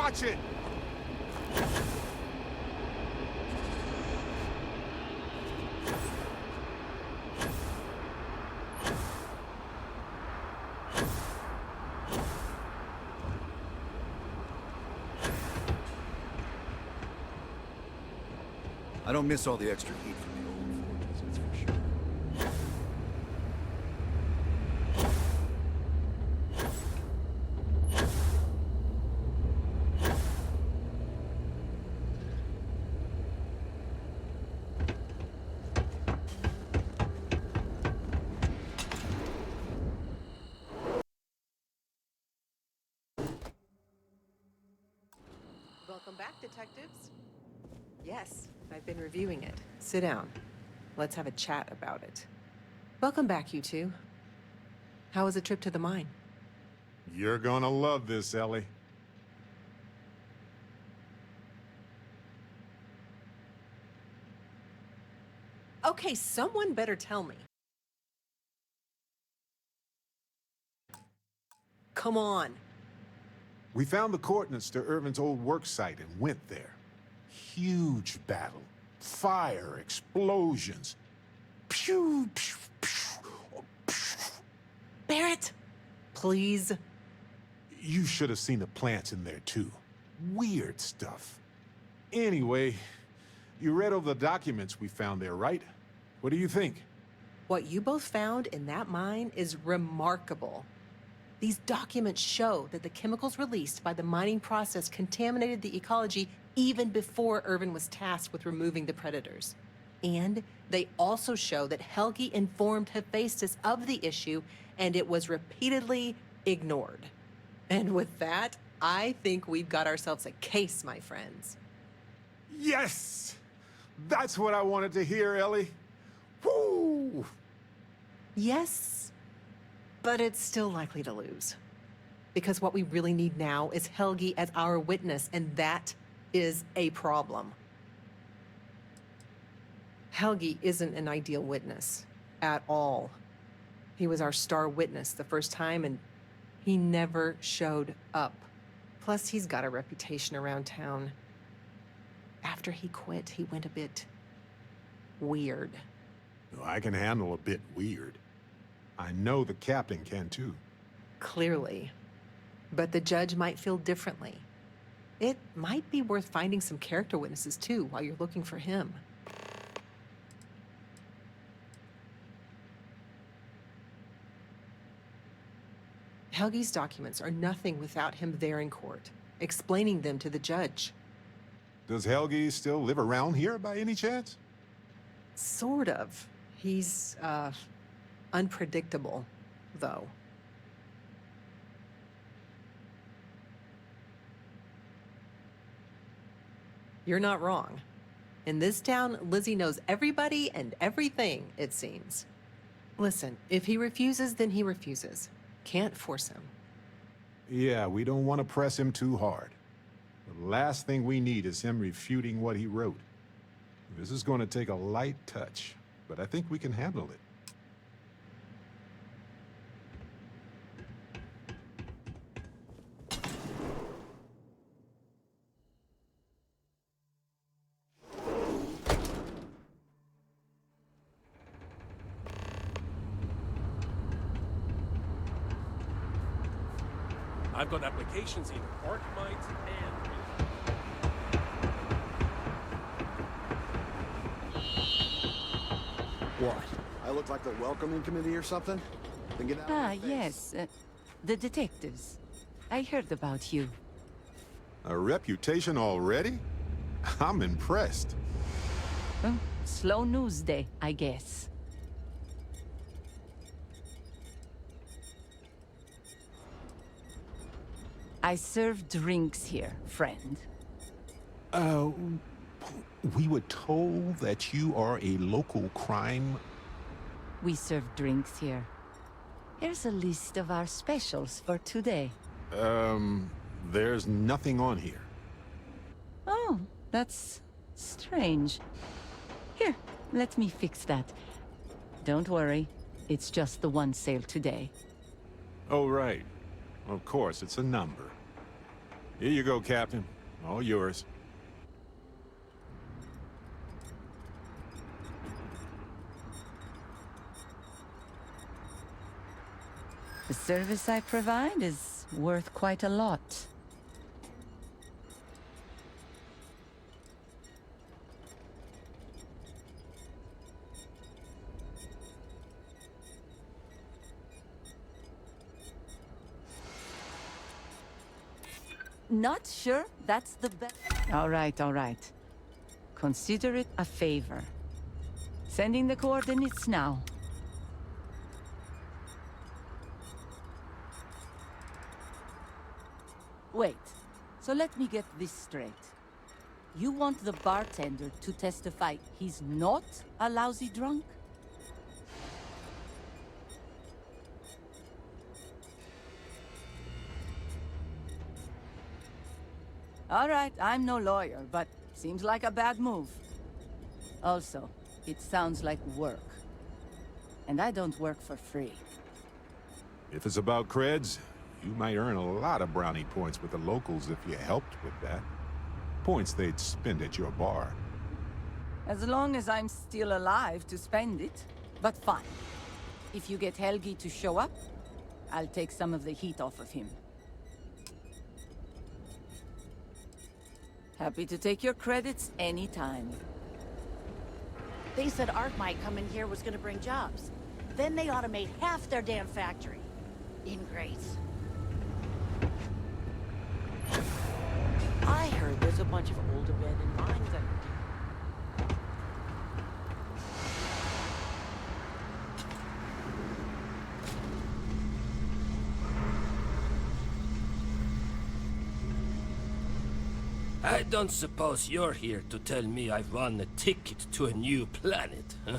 Watch it! I don't miss all the extra heat from the old forges, that's for sure. Welcome back, detectives. Yes, I've been reviewing it. Sit down. Let's have a chat about it. Welcome back, you two. How was the trip to the mine? You're gonna love this, Ellie. Okay, someone better tell me. Come on. We found the coordinates to Ervin's old work site and went there. Huge battle. Fire, explosions. Pew, pew, pew, pew. Barrett, please. You should have seen the plants in there, too. Weird stuff. Anyway, you read over the documents we found there, right? What do you think? What you both found in that mine is remarkable. These documents show that the chemicals released by the mining process contaminated the ecology even before Ervin was tasked with removing the predators. And they also show that Helgi informed Hephaestus of the issue, and it was repeatedly ignored. And with that, I think we've got ourselves a case, my friends. Yes! That's what I wanted to hear, Ellie. Woo! Yes, but it's still likely to lose. Because what we really need now is Helgi as our witness, and that is a problem. Helgi isn't an ideal witness at all. He was our star witness the first time, and he never showed up. Plus, he's got a reputation around town. After he quit, he went a bit weird. I can handle a bit weird. I know the captain can too. Clearly. But the judge might feel differently. It might be worth finding some character witnesses too while you're looking for him. Helgi's documents are nothing without him there in court, explaining them to the judge. Does Helgi still live around here by any chance? Sort of. He's, unpredictable, though. You're not wrong. In this town, Lizzie knows everybody and everything, it seems. Listen, if he refuses, then he refuses. Can't force him. Yeah, we don't want to press him too hard. The last thing we need is him refuting what he wrote. This is going to take a light touch, but I think we can handle it. I've got applications in Archmite and... What? I look like the welcoming committee or something? Then get out of my face. Yes. The detectives. I heard about you. A reputation already? I'm impressed. Slow news day, I guess. I serve drinks here, friend. We were told that you are a local crime... We serve drinks here. Here's a list of our specials for today. There's nothing on here. Oh, that's strange. Here, let me fix that. Don't worry, it's just the one sale today. Oh, right. Of course, it's a number. Here you go, Captain. All yours. The service I provide is worth quite a lot. Not sure that's the best. All right, all right. Consider it a favor. Sending the coordinates now. Wait, so let me get this straight. You want the bartender to testify he's not a lousy drunk? All right, I'm no lawyer, but seems like a bad move. Also, it sounds like work. And I don't work for free. If it's about creds, you might earn a lot of brownie points with the locals if you helped with that. Points they'd spend at your bar. As long as I'm still alive to spend it. But fine. If you get Helgi to show up, I'll take some of the heat off of him. Happy to take your credits anytime. They said Art might come in here was gonna bring jobs. Then they automate half their damn factory. Ingrates. I heard there's a bunch of old abandoned mines that... I don't suppose you're here to tell me I've won a ticket to a new planet, huh?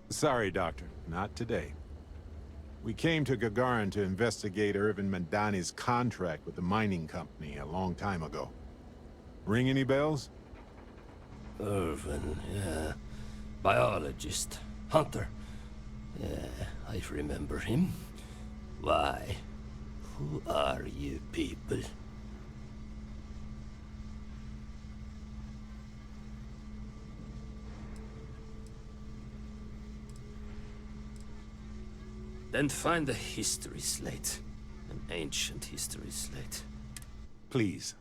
Sorry, Doctor. Not today. We came to Gagarin to investigate Ervin Mandani's contract with the mining company a long time ago. Ring any bells? Ervin, yeah. Biologist. Hunter. Yeah, I remember him. Why? Who are you people? Then find a history slate. An ancient history slate. Please.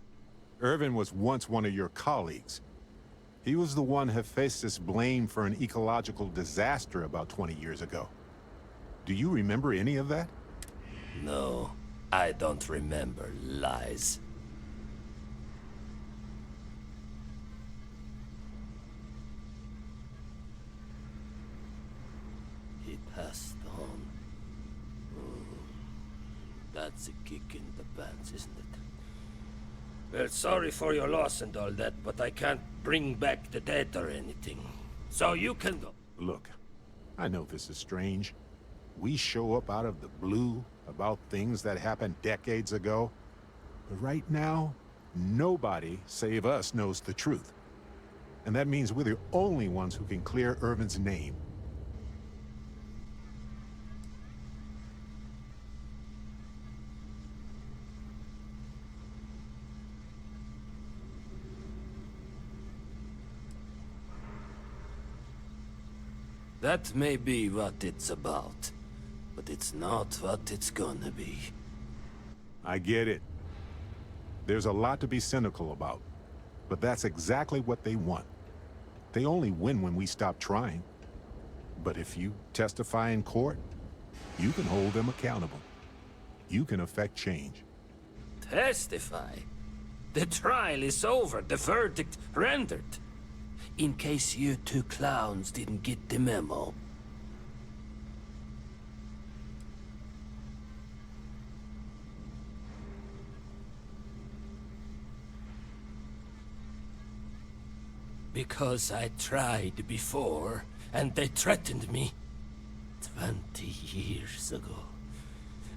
Ervin was once one of your colleagues. He was the one Hephaestus blamed for an ecological disaster about 20 years ago. Do you remember any of that? No, I don't remember lies. He passed on. That's a kick in the pants, isn't it? Well, sorry for your loss and all that, but I can't bring back the dead or anything. So you can go. Look, I know this is strange. We show up out of the blue about things that happened decades ago. But right now, nobody save us knows the truth. And that means we're the only ones who can clear Ervin's name. That may be what it's about, but it's not what it's gonna be. I get it. There's a lot to be cynical about, but that's exactly what they want. They only win when we stop trying. But if you testify in court, you can hold them accountable. You can affect change. Testify? The trial is over, the verdict rendered. In case you two clowns didn't get the memo. Because I tried before, and they threatened me. 20 years ago.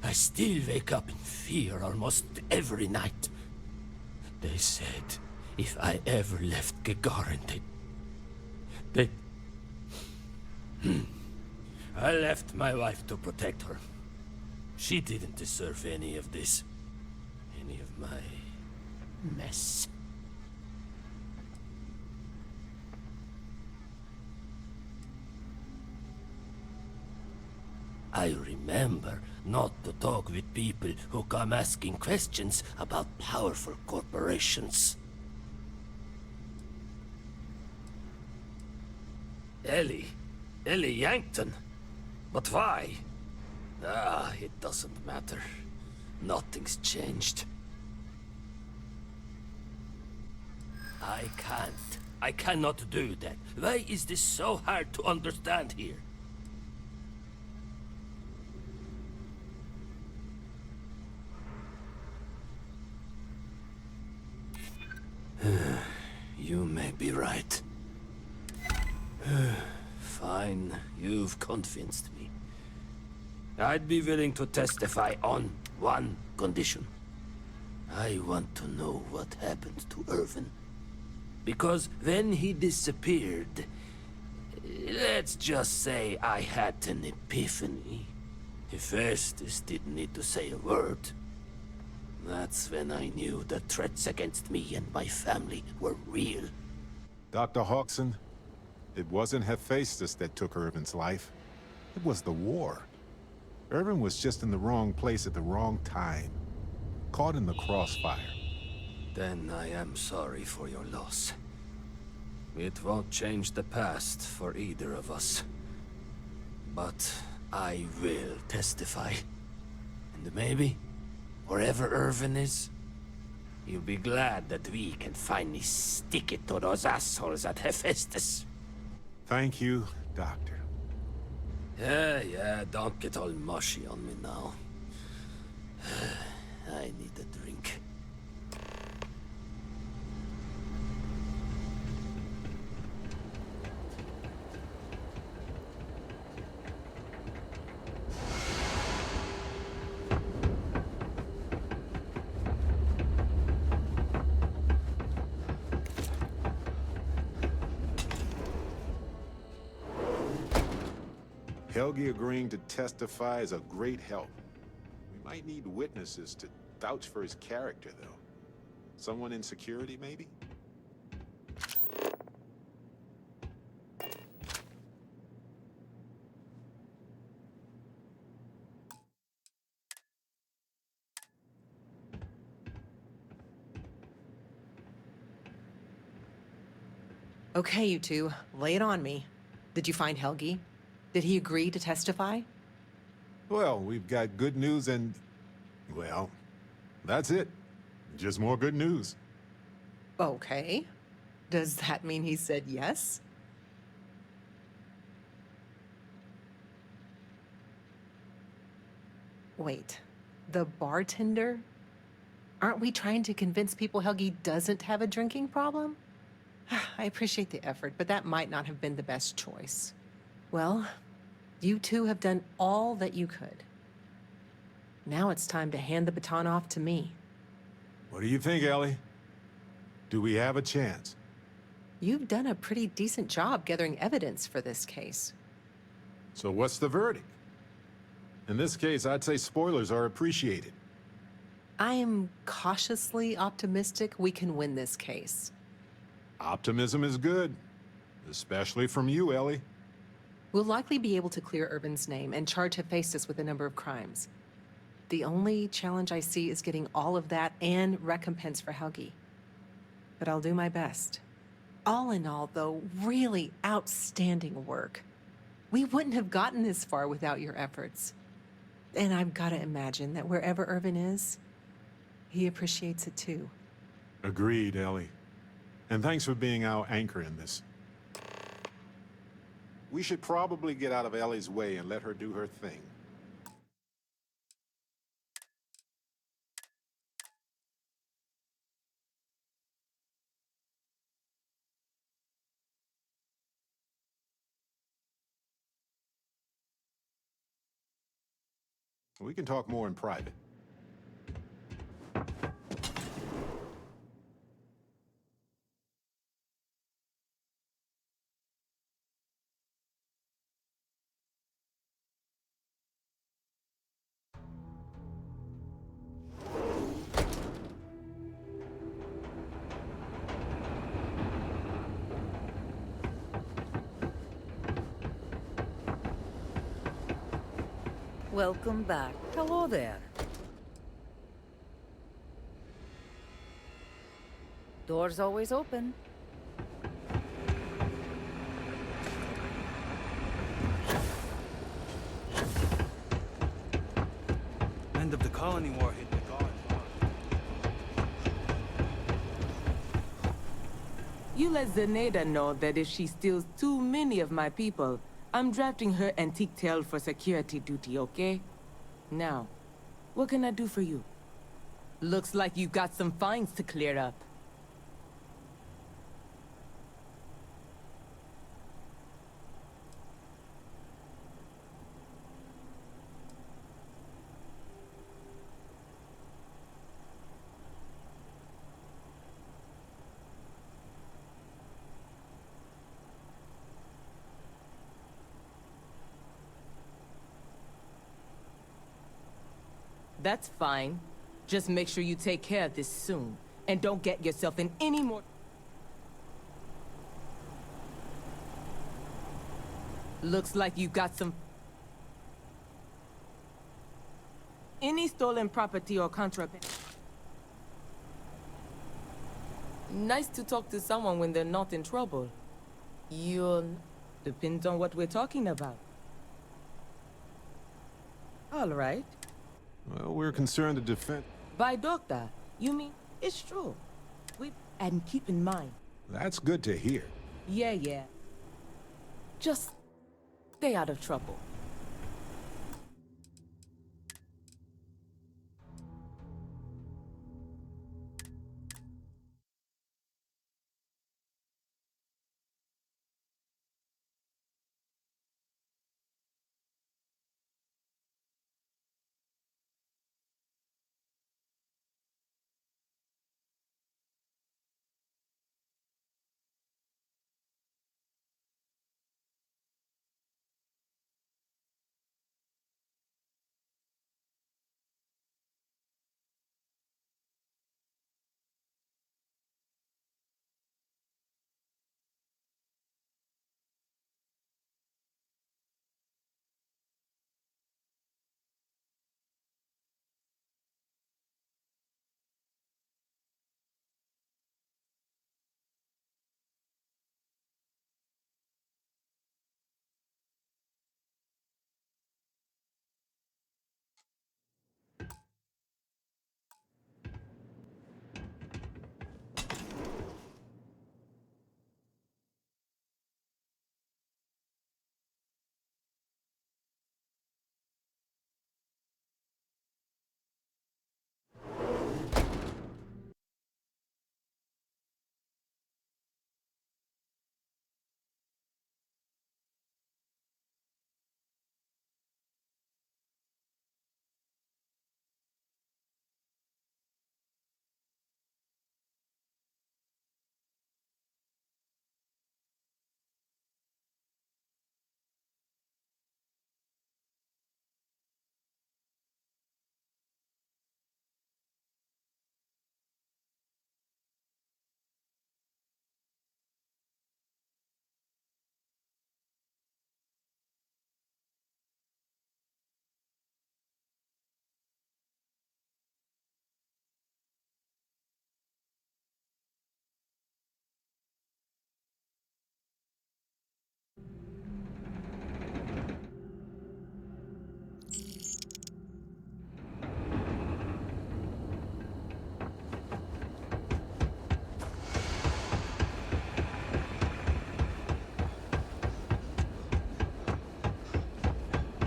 I still wake up in fear almost every night. They said if I ever left Gagarin, I left my wife to protect her. She didn't deserve any of this. Any of my mess. I remember not to talk with people who come asking questions about powerful corporations. Ellie Yankton? But why? Ah, it doesn't matter. Nothing's changed. I cannot do that. Why is this so hard to understand here? You may be right. Fine, you've convinced me. I'd be willing to testify on one condition. I want to know what happened to Ervin. Because when he disappeared, let's just say I had an epiphany. Hephaestus didn't need to say a word. That's when I knew the threats against me and my family were real. Dr. Hawkson, it wasn't Hephaestus that took Ervin's life. It was the war. Ervin was just in the wrong place at the wrong time. Caught in the crossfire. Then I am sorry for your loss. It won't change the past for either of us. But I will testify. And maybe, wherever Ervin is, you'll be glad that we can finally stick it to those assholes at Hephaestus. Thank you, Doctor. Yeah, don't get all mushy on me now. I need a drink. Helgi agreeing to testify is a great help. We might need witnesses to vouch for his character, though. Someone in security, maybe? Okay, you two, lay it on me. Did you find Helgi? Did he agree to testify? Well, we've got good news and... well, that's it. Just more good news. Okay. Does that mean he said yes? Wait, the bartender? Aren't we trying to convince people Helgi doesn't have a drinking problem? I appreciate the effort, but that might not have been the best choice. Well, you two have done all that you could. Now it's time to hand the baton off to me. What do you think, Ellie? Do we have a chance? You've done a pretty decent job gathering evidence for this case. So what's the verdict? In this case, I'd say spoilers are appreciated. I am cautiously optimistic we can win this case. Optimism is good. Especially from you, Ellie. We'll likely be able to clear Ervin's name and charge Hephaestus with a number of crimes. The only challenge I see is getting all of that and recompense for Helgi. But I'll do my best. All in all, though, really outstanding work. We wouldn't have gotten this far without your efforts. And I've got to imagine that wherever Ervin is, he appreciates it too. Agreed, Ellie. And thanks for being our anchor in this. We should probably get out of Ellie's way and let her do her thing. We can talk more in private. Welcome back. Hello there. Door's always open. End of the colony war hit the guard. You let Zeneda know that if she steals too many of my people, I'm drafting her antique tail for security duty, okay? Now, what can I do for you? Looks like you got some fines to clear up. That's fine. Just make sure you take care of this soon. And don't get yourself in any more... Looks like you got some... Any stolen property or contraband... Nice to talk to someone when they're not in trouble. You'll... Depends on what we're talking about. All right. Well, we're concerned to defend... By doctor, you mean it's true. And keep in mind. That's good to hear. Yeah. Just stay out of trouble.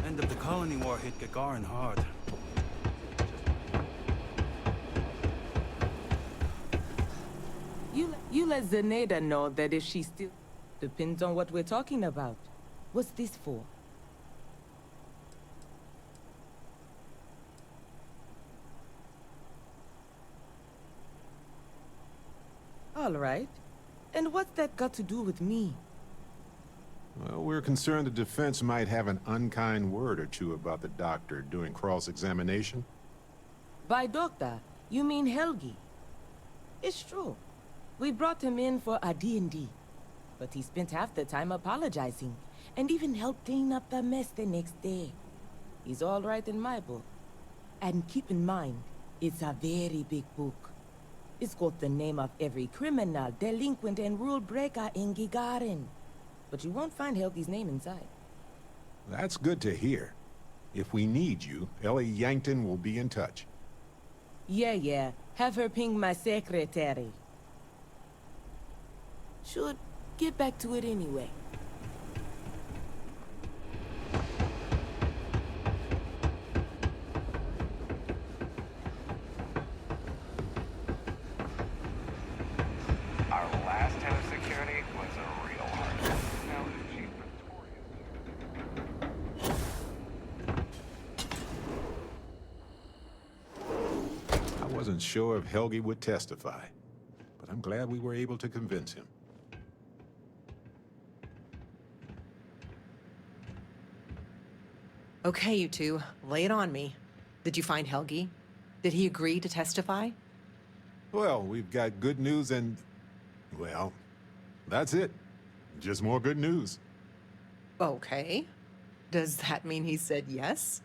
End of the colony war hit Gagarin hard. You let Zeneda know that if she still... Depends on what we're talking about. What's this for? All right. And what's that got to do with me? Well, we're concerned the defense might have an unkind word or two about the doctor during cross-examination. By doctor, you mean Helgi. It's true. We brought him in for a D&D, but he spent half the time apologizing, and even helped clean up the mess the next day. He's all right in my book. And keep in mind, it's a very big book. It's got the name of every criminal, delinquent, and rule breaker in Gagarin. But you won't find Helgi's name inside. That's good to hear. If we need you, Ellie Yankton will be in touch. Yeah. Have her ping my secretary. Should get back to it anyway. Our last head of security was a real hard. Now that she's I wasn't sure if Helgi would testify, but I'm glad we were able to convince him. Okay, you two, lay it on me. Did you find Helgi? Did he agree to testify? Well, we've got good news and... well, that's it. Just more good news. Okay. Does that mean he said yes?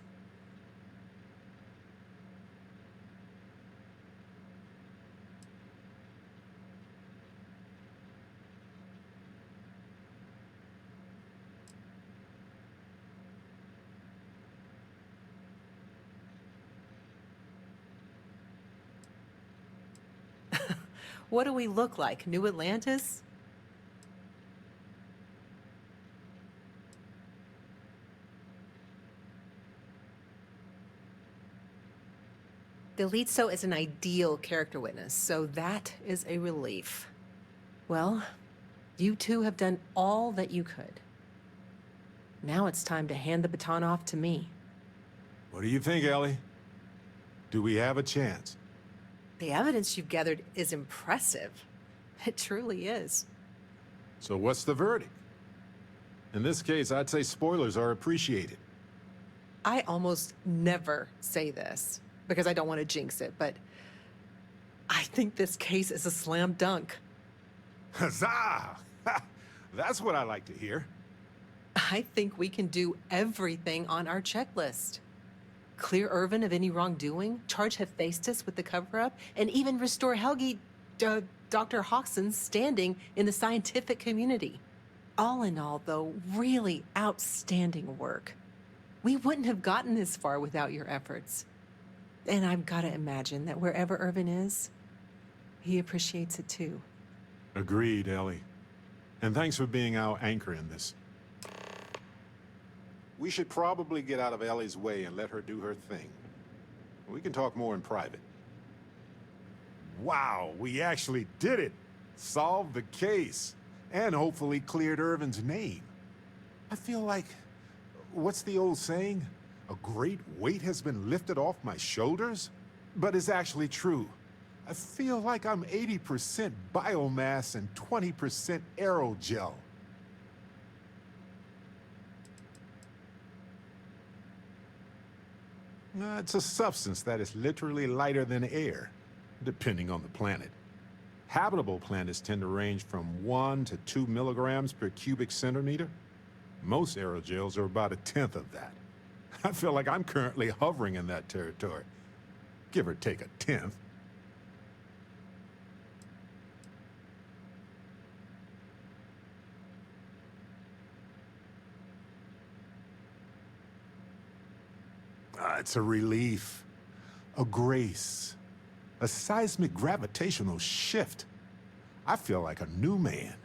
What do we look like? New Atlantis? Delitso is an ideal character witness, so that is a relief. Well, you two have done all that you could. Now it's time to hand the baton off to me. What do you think, Ellie? Do we have a chance? The evidence you've gathered is impressive. It truly is. So what's the verdict? In this case, I'd say spoilers are appreciated. I almost never say this, because I don't want to jinx it, but I think this case is a slam dunk. Huzzah! That's what I like to hear. I think we can do everything on our checklist. Clear Ervin of any wrongdoing, charge Hephaestus with the cover-up, and even restore Helgi, Dr. Hawkson's standing in the scientific community. All in all, though, really outstanding work. We wouldn't have gotten this far without your efforts. And I've got to imagine that wherever Ervin is, he appreciates it too. Agreed, Ellie. And thanks for being our anchor in this. We should probably get out of Ellie's way and let her do her thing. We can talk more in private. Wow, we actually did it! Solved the case. And hopefully cleared Ervin's name. I feel like... what's the old saying? A great weight has been lifted off my shoulders? But it's actually true. I feel like I'm 80% biomass and 20% aerogel. It's a substance that is literally lighter than air, depending on the planet. Habitable planets tend to range from 1 to 2 milligrams per cubic centimeter. Most aerogels are about 1/10 of that. I feel like I'm currently hovering in that territory. Give or take 1/10. It's a relief, a grace, a seismic gravitational shift. I feel like a new man.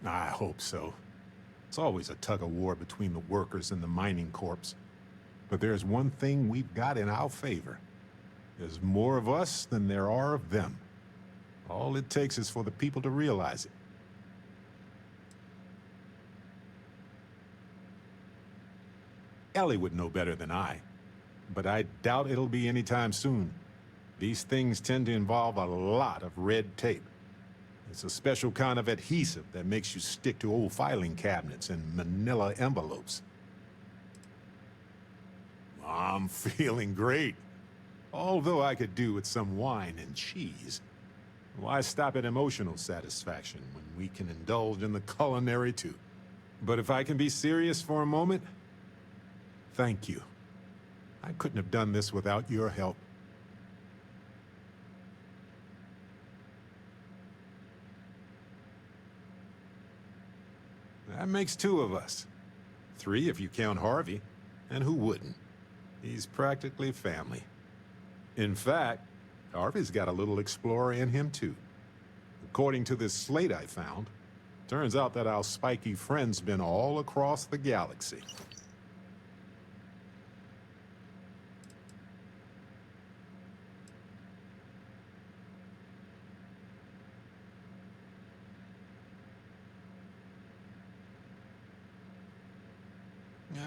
I hope so. It's always a tug-of-war between the workers and the mining corps. But there's one thing we've got in our favor. There's more of us than there are of them. All it takes is for the people to realize it. Ellie would know better than I, but I doubt it'll be anytime soon. These things tend to involve a lot of red tape. It's a special kind of adhesive that makes you stick to old filing cabinets and manila envelopes. I'm feeling great. Although I could do with some wine and cheese. Why stop at emotional satisfaction when we can indulge in the culinary too? But if I can be serious for a moment, thank you. I couldn't have done this without your help. That makes two of us. Three if you count Harvey. And who wouldn't? He's practically family. In fact, Harvey's got a little explorer in him too. According to this slate I found, turns out that our spiky friend's been all across the galaxy.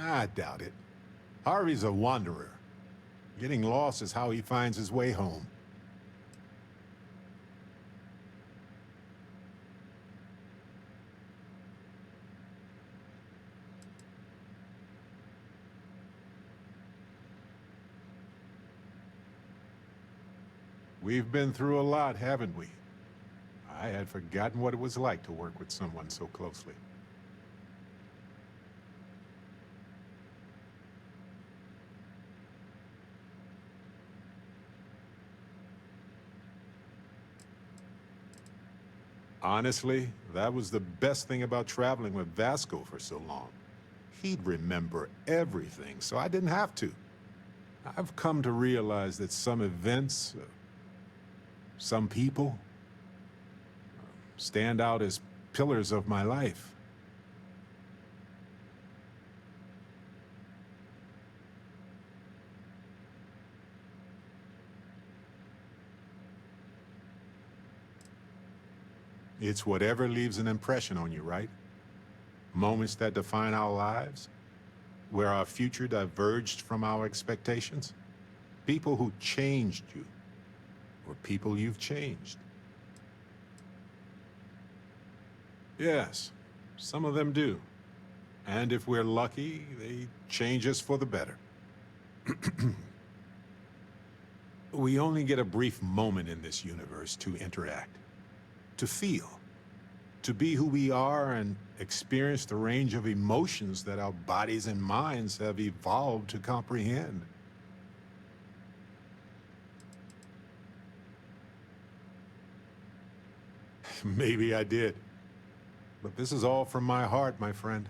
I doubt it. Harvey's a wanderer. Getting lost is how he finds his way home. We've been through a lot, haven't we? I had forgotten what it was like to work with someone so closely. Honestly, that was the best thing about traveling with Vasco for so long. He'd remember everything, so I didn't have to. I've come to realize that some events, some people, stand out as pillars of my life. It's whatever leaves an impression on you, right? Moments that define our lives, where our future diverged from our expectations. People who changed you, or people you've changed. Yes, some of them do. And if we're lucky, they change us for the better. We only get a brief moment in this universe to interact. To feel, to be who we are and experience the range of emotions that our bodies and minds have evolved to comprehend. Maybe I did, but this is all from my heart, my friend.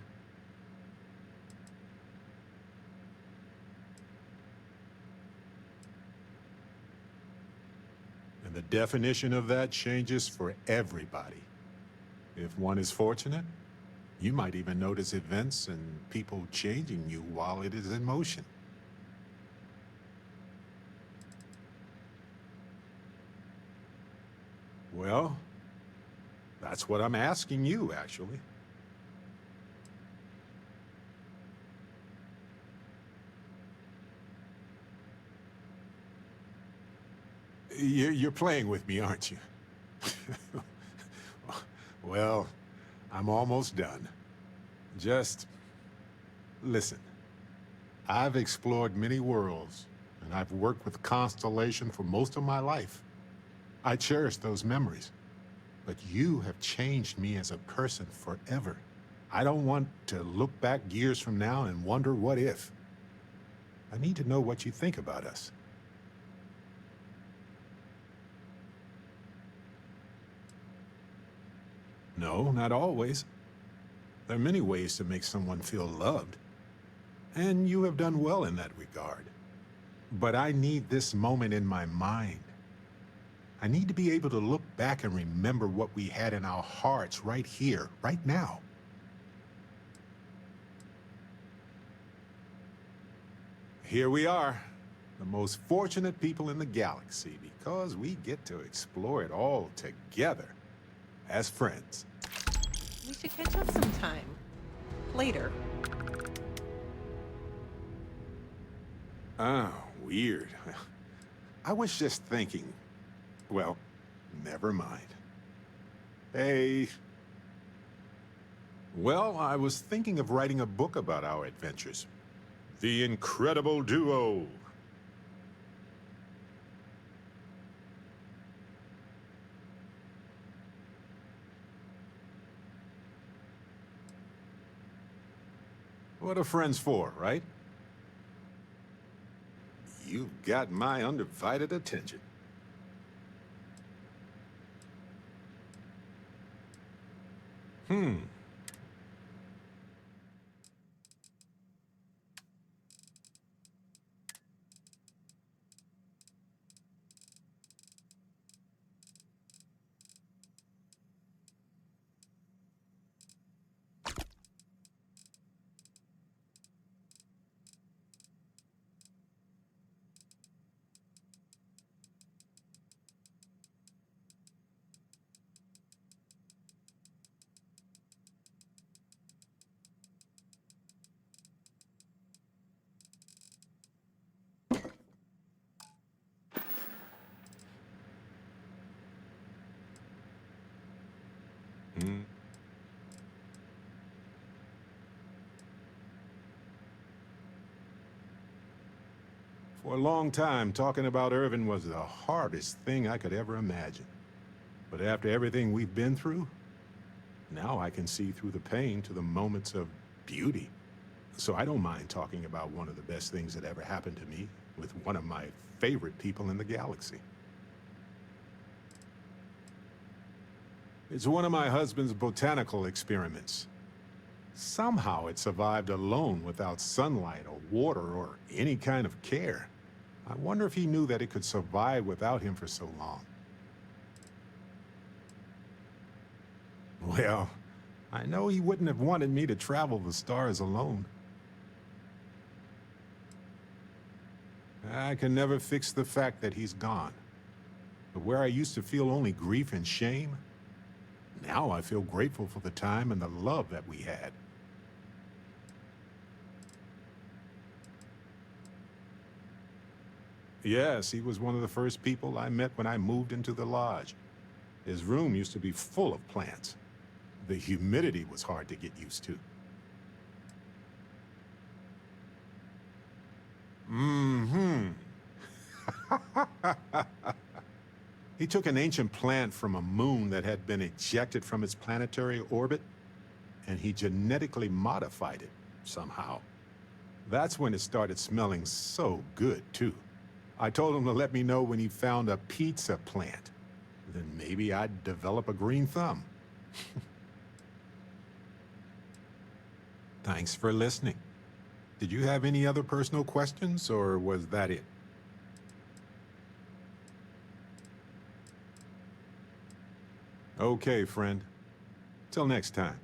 And the definition of that changes for everybody. If one is fortunate, you might even notice events and people changing you while it is in motion. Well, that's what I'm asking you, actually. You're playing with me, aren't you? Well, I'm almost done. Just listen. I've explored many worlds, and I've worked with Constellation for most of my life. I cherish those memories. But you have changed me as a person forever. I don't want to look back years from now and wonder what if. I need to know what you think about us. No, not always. There are many ways to make someone feel loved. And you have done well in that regard. But I need this moment in my mind. I need to be able to look back and remember what we had in our hearts right here, right now. Here we are, the most fortunate people in the galaxy, because we get to explore it all together, as friends. We should catch up sometime. Later. Oh, weird. I was just thinking... Well, never mind. Hey. Well, I was thinking of writing a book about our adventures. The Incredible Duo. What are friends for, right? You've got my undivided attention. For a long time, talking about Ervin was the hardest thing I could ever imagine. But after everything we've been through, now I can see through the pain to the moments of beauty. So I don't mind talking about one of the best things that ever happened to me with one of my favorite people in the galaxy. It's one of my husband's botanical experiments. Somehow it survived alone without sunlight or water or any kind of care. I wonder if he knew that it could survive without him for so long. Well, I know he wouldn't have wanted me to travel the stars alone. I can never fix the fact that he's gone. But where I used to feel only grief and shame, now I feel grateful for the time and the love that we had. Yes, he was one of the first people I met when I moved into the lodge. His room used to be full of plants. The humidity was hard to get used to. He took an ancient plant from a moon that had been ejected from its planetary orbit, and he genetically modified it somehow. That's when it started smelling so good, too. I told him to let me know when he found a pizza plant. Then maybe I'd develop a green thumb. Thanks for listening. Did you have any other personal questions, or was that it? Okay, friend. Till next time.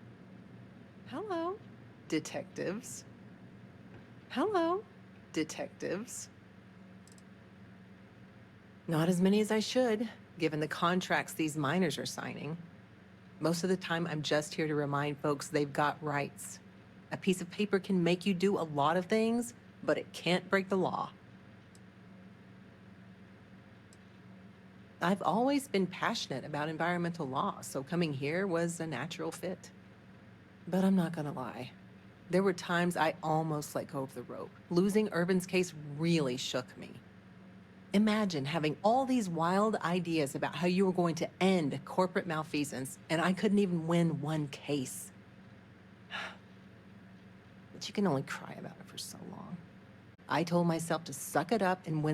Hello, detectives. Hello, detectives. Not as many as I should, given the contracts these miners are signing. Most of the time, I'm just here to remind folks they've got rights. A piece of paper can make you do a lot of things, but it can't break the law. I've always been passionate about environmental law, so coming here was a natural fit. But I'm not gonna lie. There were times I almost let go of the rope. Losing Ervin's case really shook me. Imagine having all these wild ideas about how you were going to end corporate malfeasance, and I couldn't even win one case. But you can only cry about it for so long. I told myself to suck it up and win